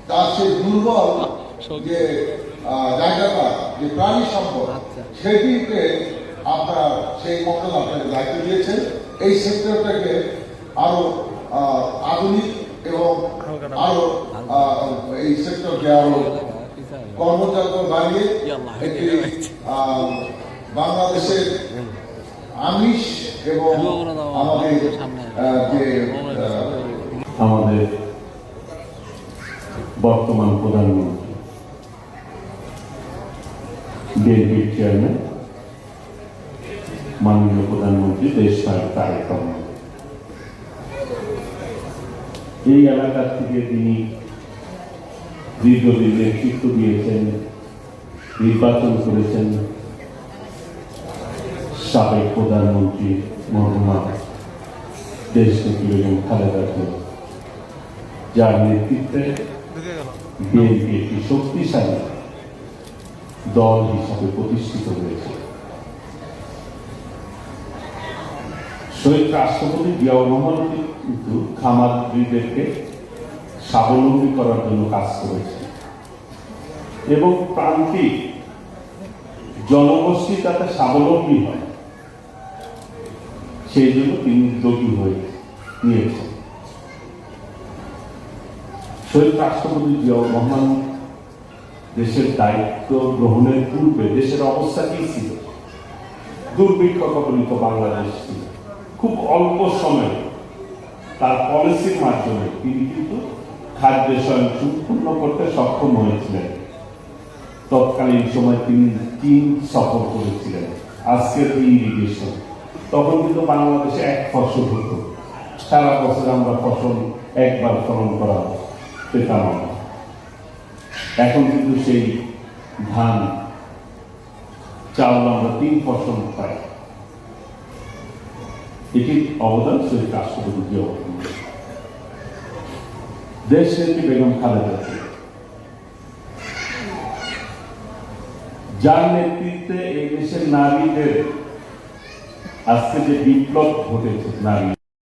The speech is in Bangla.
তার সেই দুর্বল যে জায়গাটা, যে প্রাণী সম্পদ, সেটিকে আপনার সেই মন্ত্রণ আপনাকে দায়িত্ব দিয়েছেন এই সেক্টরটাকে আরো আধুনিক এবং আরো এই সেক্টরকে আরো কর্মযজ্ঞ বাড়িয়ে একটি বাংলাদেশের আমিষ এবং আমাদের যে আমাদের বর্তমান প্রধানমন্ত্রী বিএনপির চেয়ারম্যান মাননীয় প্রধানমন্ত্রী দেশ নায়ক তারেক রহমান এই এলাকা থেকে তিনি দীর্ঘদিন নেতৃত্ব দিয়েছেন, নির্বাচন করেছেন সাবেক প্রধানমন্ত্রী মরহুমা দেশনেত্রী বেগম খালেদা জিয়া, যার নেতৃত্বে বিএনপি একটি শক্তিশালী দল হিসাবে প্রতিষ্ঠিত হয়েছে। শহীদ রাষ্ট্রপতি জিয়াউর রহমান কিন্তু খামারদেরকে স্বাবলম্বী করার জন্য কাজ করেছে এবং প্রান্তিক জনগোষ্ঠী তাতে স্বাবলম্বী হয়, সেই জন্য তিনি উদ্যোগী হয়ে নিয়েছেন। শহীদ রাষ্ট্রপতি জিয়াউর রহমান দেশের দায়িত্ব গ্রহণের পূর্বে দেশের অবস্থা কি ছিল? দুর্ভিক্ষ কবলিত বাংলাদেশ ছিল। খুব অল্প সময়ে তার পলিসির মাধ্যমে তিনি কিন্তু খাদ্য স্বয়ংসম্পূর্ণ করতে সক্ষম হয়েছিলেন। তৎকালীন সময় তিনি চীন সফর করেছিলেন। আজকের ইরিগেশন, তখন কিন্তু বাংলাদেশে এক ফসল হতো, সারা বছর আমরা ফসল একবার ফলন করা পেতাম। এখন কিন্তু সেই ধান চাউল আমরা 3 ফসল পাই। এটির অবদান শহীদ রাষ্ট্রপতি জিয়াউর রহমান। দেশনেত্রী বেগম খালেদা জিয়া, যার নেতৃত্বে এই দেশের নারীদের আজকে যে বিপ্লব ঘটেছে, নারী